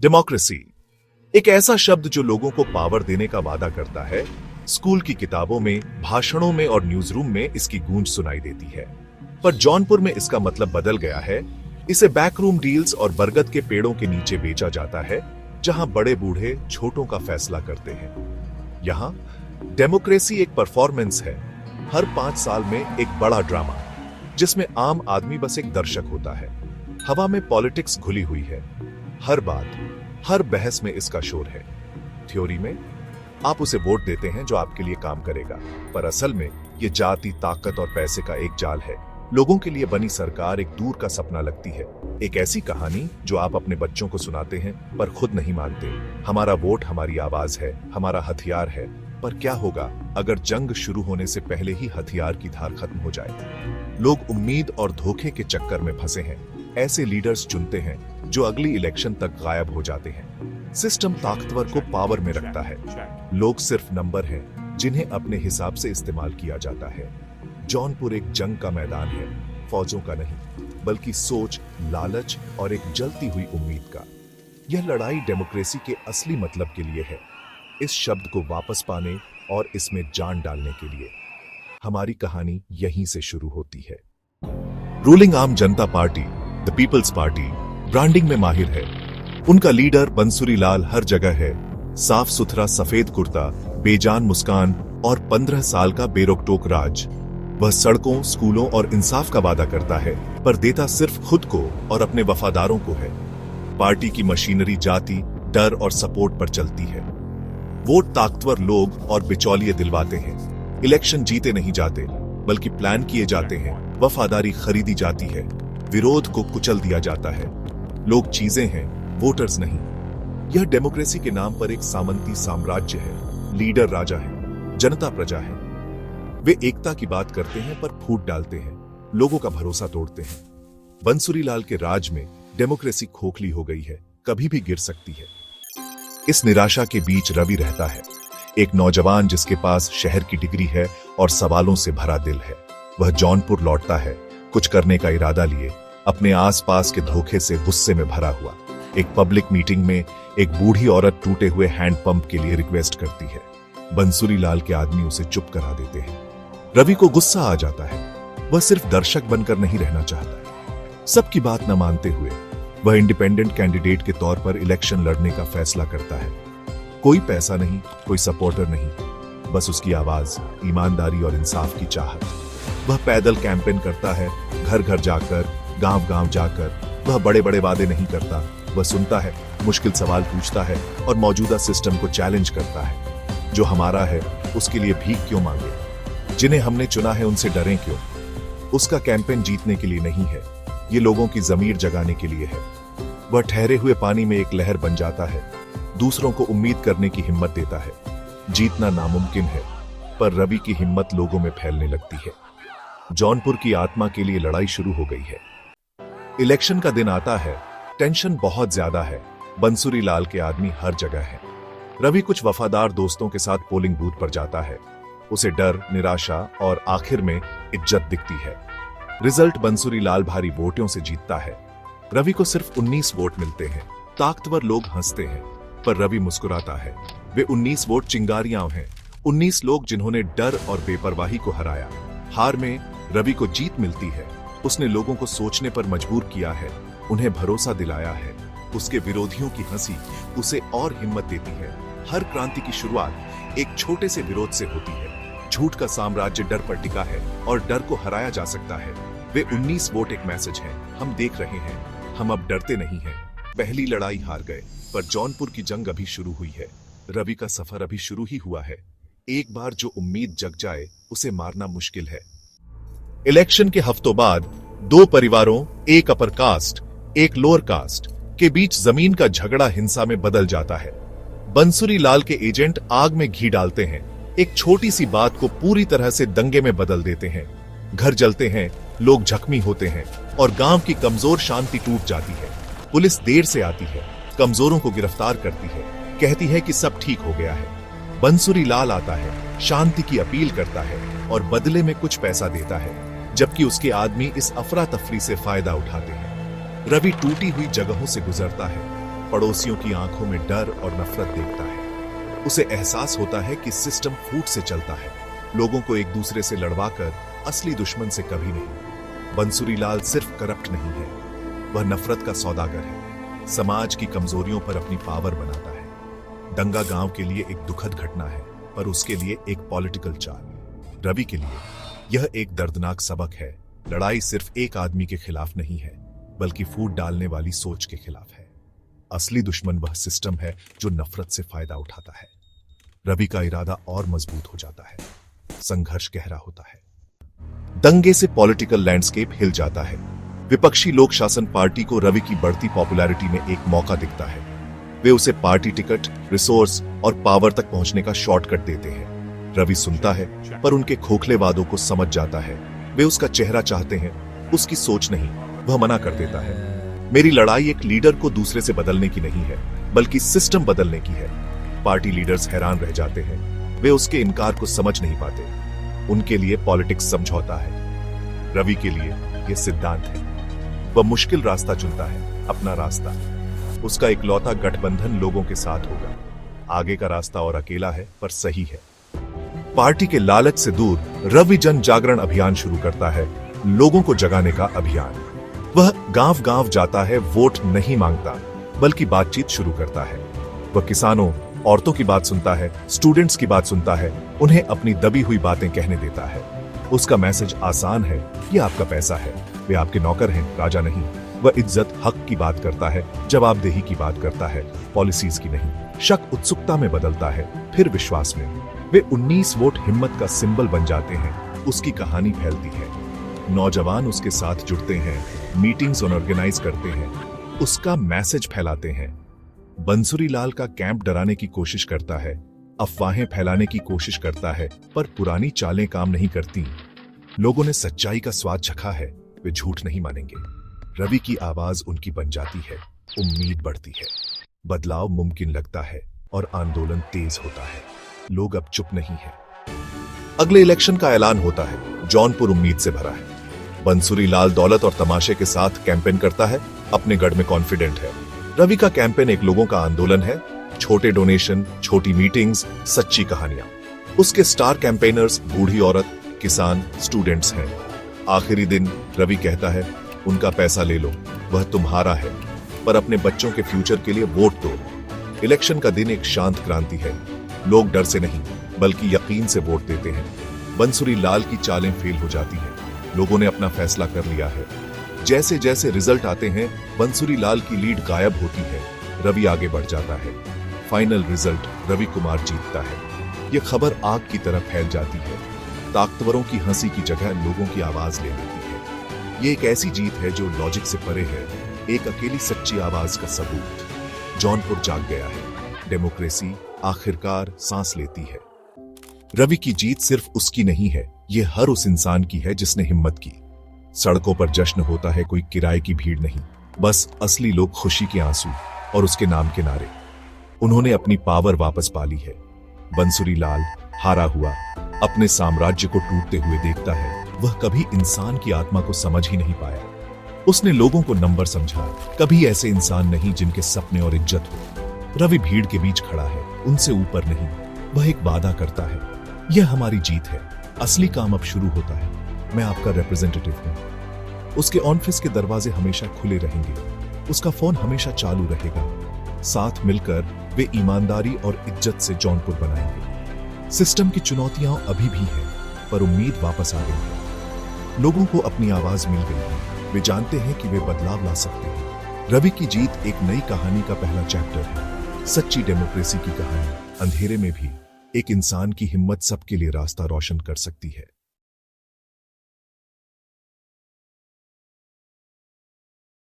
Democracy एक ऐसा शब्द जो लोगों को पावर देने का वादा करता है। स्कूल की किताबों में, भाषणों में और न्यूज रूम में इसकी गूंज सुनाई देती है। पर जौनपुर में इसका मतलब बदल गया है। इसे बैकरूम डील्स और बरगद के पेड़ों के नीचे बेचा जाता है, जहां बड़े बूढ़े छोटों का फैसला करते हैं। यहां डेमोक्रेसी एक परफॉर्मेंस है, हर 5 साल में एक बड़ा ड्रामा, जिसमें आम आदमी बस एक दर्शक होता है। हवा में पॉलिटिक्स घुली हुई है, हर बात, हर बहस में इसका शोर है। थ्योरी में आप उसे वोट देते हैं जो आपके लिए काम करेगा, पर असल में ये जाति, ताकत और पैसे का एक जाल है। लोगों के लिए बनी सरकार एक दूर का सपना लगती है, एक ऐसी कहानी जो आप अपने बच्चों को सुनाते हैं पर खुद नहीं मानते। हमारा वोट हमारी आवाज है, हमारा हथियार है। पर क्या होगा अगर जंग शुरू होने से पहले ही हथियार की धार खत्म हो जाए? लोग उम्मीद और धोखे के चक्कर में फंसे हैं। ऐसे लीडर्स चुनते हैं जो अगली इलेक्शन तक गायब हो जाते हैं। सिस्टम ताकतवर को पावर में रखता है। लोग सिर्फ नंबर हैं जिन्हें अपने हिसाब से इस्तेमाल किया जाता है। जौनपुर एक जंग का मैदान है, फौजों का नहीं, बल्कि सोच, लालच और एक जलती हुई उम्मीद का। यह लड़ाई डेमोक्रेसी के असली मतलब के लिए है, इस शब्द को वापस पाने और इसमें जान डालने के लिए। हमारी कहानी यहीं से शुरू होती है। Ruling Aam Janata party, the people's party, branding में माहिर है। उनका लीडर बंसुरी लाल हर जगह है। साफ सुथरा सफेद कुर्ता, बेजान मुस्कान और 15 साल का बेरोक-टोक राज। वह सड़कों, स्कूलों और इंसाफ का वादा करता है, पर देता सिर्फ खुद को और अपने वफादारों को है। पार्टी की मशीनरी जाति, डर और सपोर्ट पर चलती है। वोट ताकतवर लोग और बिचौलिए दिलवाते हैं। इलेक्शन जीते नहीं जाते, बल्कि प्लान किए जाते हैं। वफादारी खरीदी जाती है, विरोध को कुचल दिया जाता है। लोग चीजें हैं, वोटर्स नहीं। यह डेमोक्रेसी के नाम पर एक सामंती साम्राज्य है। लीडर राजा है, जनता प्रजा है। वे एकता की बात करते हैं पर फूट डालते हैं, लोगों का भरोसा तोड़ते हैं। बंसुरी लाल के राज में डेमोक्रेसी खोखली हो गई है, कभी भी गिर सकती है। इस निराशा के बीच रवि रहता है, एक नौजवान जिसके पास शहर की डिग्री है और सवालों से भरा दिल है। वह जौनपुर लौटता है, कुछ करने का इरादा लिए, अपने आसपास के धोखे से गुस्से में भरा हुआ। एक पब्लिक मीटिंग में एक बूढ़ी औरत टूटे हुए हैंडपंप के लिए रिक्वेस्ट करती है। बंसुरी लाल के आदमी उसे चुप करा देते हैं। रवि को गुस्सा आ जाता है। वह सिर्फ दर्शक बनकर नहीं रहना चाहता। सबकी बात न मानते हुए वह इंडिपेंडेंट कैंडिडेट के तौर पर इलेक्शन लड़ने का फैसला करता है। कोई पैसा नहीं, कोई सपोर्टर नहीं, बस उसकी आवाज, ईमानदारी और इंसाफ की चाहत। वह पैदल कैंपेन करता है, घर घर जाकर, गांव गांव जाकर। वह बड़े बड़े वादे नहीं करता, वह सुनता है, मुश्किल सवाल पूछता है और मौजूदा सिस्टम को चैलेंज करता है। जो हमारा है उसके लिए भीख क्यों मांगे? जिन्हें हमने चुना है उनसे डरें क्यों? उसका कैंपेन जीतने के लिए नहीं है, ये लोगों की जमीर जगाने के लिए है। वह ठहरे हुए पानी में एक लहर बन जाता है, दूसरों को उम्मीद करने की हिम्मत देता है। जीतना नामुमकिन है, पर रवि की हिम्मत लोगों में फैलने लगती है। जौनपुर की आत्मा के लिए लड़ाई शुरू हो गई है। इलेक्शन का दिन आता है, टेंशन बहुत ज्यादा है। बंसुरी लाल के आदमी हर जगह है। रवि कुछ वफादार दोस्तों के साथ पोलिंग बूथ पर जाता है। उसे डर, निराशा और आखिर में इज्जत दिखती है। रिजल्ट बंसुरी लाल भारी वोटों से जीतता है। रवि को सिर्फ 19 वोट मिलते हैं। ताकतवर लोग हंसते हैं, पर रवि मुस्कुराता है। वे 19 वोट चिंगारियां हैं, 19 लोग जिन्होंने डर और बेपरवाही को हराया। हार में रवि को जीत मिलती है। उसने लोगों को सोचने पर मजबूर किया है, उन्हें भरोसा दिलाया है। उसके विरोधियों की हंसी उसे और हिम्मत देती है। हर क्रांति की शुरुआत एक छोटे से विरोध से होती है। झूठ का साम्राज्य डर पर टिका है और डर को हराया जा सकता है। वे 19 वोट एक मैसेज है, हम देख रहे हैं, हम अब डरते नहीं हैं। पहली लड़ाई हार गए, पर जौनपुर की जंग अभी शुरू हुई है। रवि का सफर अभी शुरू ही हुआ है। एक बार जो उम्मीद जग जाए, उसे मारना मुश्किल है। इलेक्शन के हफ्तों बाद 2 परिवारों, एक अपर कास्ट, एक लोअर कास्ट के बीच जमीन का झगड़ा हिंसा में बदल जाता है। बंसुरी लाल के एजेंट आग में घी डालते हैं, एक छोटी सी बात को पूरी तरह से दंगे में बदल देते हैं। घर जलते हैं, लोग जख्मी होते हैं और गांव की कमजोर शांति टूट जाती है। पुलिस देर से आती है, कमजोरों को गिरफ्तार करती है, कहती है कि सब ठीक हो गया है। बंसुरी लाल आता है, शांति की अपील करता है और बदले में कुछ पैसा देता है, जबकि उसके आदमी इस अफरा तफरी से फायदा उठाते हैं। रवि टूटी हुई जगहों से गुजरता है, पड़ोसियों की आंखों में डर और नफरत देखता है। उसे एहसास होता है कि सिस्टम फूट से चलता है, लोगों को एक दूसरे से लड़वाकर, असली दुश्मन से कभी नहीं। बंसुरी लाल सिर्फ करप्ट नहीं है, वह नफरत का सौदागर है। समाज की कमजोरियों पर अपनी पावर बनाता है। दंगा गांव के लिए एक दुखद घटना है, पर उसके लिए एक पॉलिटिकल चाल। रवि के लिए यह एक दर्दनाक सबक है। लड़ाई सिर्फ एक आदमी के खिलाफ नहीं है, बल्कि फूट डालने वाली सोच के खिलाफ है। असली दुश्मन वह सिस्टम है जो नफरत से फायदा उठाता है। रवि का इरादा और मजबूत हो जाता है। संघर्ष गहरा होता है। दंगे से पॉलिटिकल लैंडस्केप हिल जाता है। विपक्षी लोक शासन पार्टी को रवि की बढ़ती पॉपुलैरिटी में एक मौका दिखता है। वे उसे पार्टी टिकट, रिसोर्स और पावर तक पहुंचने का शॉर्टकट देते हैं। रवि सुनता है, पर उनके खोखले वादों को समझ जाता है। वे उसका चेहरा चाहते हैं, उसकी सोच नहीं। वह मना कर देता है। मेरी लड़ाई एक लीडर को दूसरे से बदलने की नहीं है, बल्कि सिस्टम बदलने की है। पार्टी लीडर्स हैरान रह जाते हैं। वे उसके इनकार को समझ नहीं पाते। उनके लिए पॉलिटिक्स समझौता है, रवि के लिए यह सिद्धांत है। वह मुश्किल रास्ता चुनता है, अपना रास्ता। उसका इकलौता गठबंधन लोगों के साथ होगा। आगे का रास्ता और अकेला है, पर सही है। पार्टी के लालच से दूर रवि जन जागरण अभियान शुरू करता है, लोगों को जगाने का अभियान। वह गांव गांव जाता है, वोट नहीं मांगता, बल्कि बातचीत शुरू करता है। वह किसानों, औरतों की बात सुनता है, स्टूडेंट्स की बात सुनता है, उन्हें अपनी दबी हुई बातें कहने देता है। उसका मैसेज आसान है, ये आपका पैसा है, वे आपके नौकर हैं, राजा नहीं। वह इज्जत, हक की बात करता है, जवाबदेही की बात करता है, पॉलिसीज की नहीं। शक उत्सुकता में बदलता है, फिर विश्वास में। वे 19 वोट हिम्मत का सिंबल बन जाते हैं। उसकी कहानी फैलती है। नौजवान उसके साथ जुड़ते हैं, मीटिंग्स ऑर्गेनाइज करते हैं, उसका मैसेज फैलाते हैं। बंसुरी लाल का कैंप डराने की कोशिश करता है, अफवाहें फैलाने की कोशिश करता है, पर पुरानी चालें काम नहीं करती। लोगों ने सच्चाई का स्वाद चखा है, वे झूठ नहीं मानेंगे। रवि की आवाज उनकी बन जाती है, उम्मीद बढ़ती है, बदलाव मुमकिन लगता है और आंदोलन तेज होता है। लोग अब चुप नहीं है। अगले इलेक्शन का ऐलान होता है। जौनपुर उम्मीद से भरा है। बंसुरी लाल दौलत और तमाशे के साथ कैंपेन करता है, अपने गढ़ में कॉन्फिडेंट है। रवि का कैंपेन एक लोगों का आंदोलन है, छोटे डोनेशन, छोटी मीटिंग्स, सच्ची कहानियां। उसके स्टार कैंपेनर्स बूढ़ी औरत, किसान, स्टूडेंट्स हैं। आखिरी दिन रवि कहता है, उनका पैसा ले लो, वह तुम्हारा है, पर अपने बच्चों के फ्यूचर के लिए वोट दो। इलेक्शन का दिन एक शांत क्रांति है। लोग डर से नहीं, बल्कि यकीन से वोट देते हैं। बंसुरी लाल की चालें फेल हो जाती हैं। लोगों ने अपना फैसला कर लिया है। जैसे जैसे रिजल्ट आते हैं, बंसुरी लाल की लीड गायब होती है। रवि आगे बढ़ जाता है। फाइनल रिजल्ट, रवि कुमार जीतता है। यह खबर आग की तरह फैल जाती है। ताकतवरों की हंसी की जगह लोगों की आवाज ले लेती है। यह एक ऐसी जीत है जो लॉजिक से परे है, एक अकेली सच्ची आवाज का सबूत। जौनपुर जाग गया है। डेमोक्रेसी आखिरकार सांस लेती है। रवि की जीत सिर्फ उसकी नहीं है, यह हर उस इंसान की है जिसने हिम्मत की। सड़कों पर जश्न होता है, कोई किराए की भीड़ नहीं, बस असली लोग, खुशी के आंसू और उसके नाम के नारे। उन्होंने अपनी पावर वापस पा ली है। बंसुरी लाल हारा हुआ अपने साम्राज्य को टूटते हुए देखता है। वह कभी इंसान की आत्मा को समझ ही नहीं पाया। उसने लोगों को नंबर समझा, कभी ऐसे इंसान नहीं जिनके सपने और इज्जत हो। रवि भीड़ के बीच खड़ा है, उनसे ऊपर नहीं। वह एक वादा करता है, यह हमारी जीत है, असली काम अब शुरू होता है, मैं आपका रिप्रेजेंटेटिव हूं। उसके ऑफिस के दरवाजे हमेशा खुले रहेंगे, उसका फोन हमेशा चालू रहेगा। साथ मिलकर वे ईमानदारी और इज्जत से जौनपुर बनाएंगे। सिस्टम की चुनौतियां अभी भी हैं, पर उम्मीद वापस आ गई है। लोगों को अपनी आवाज मिल गई है। वे जानते हैं कि वे बदलाव ला सकते हैं। रवि की जीत एक नई कहानी का पहला चैप्टर है, सच्ची डेमोक्रेसी की कहानी। अंधेरे में भी एक इंसान की हिम्मत सबके लिए रास्ता रोशन कर सकती है।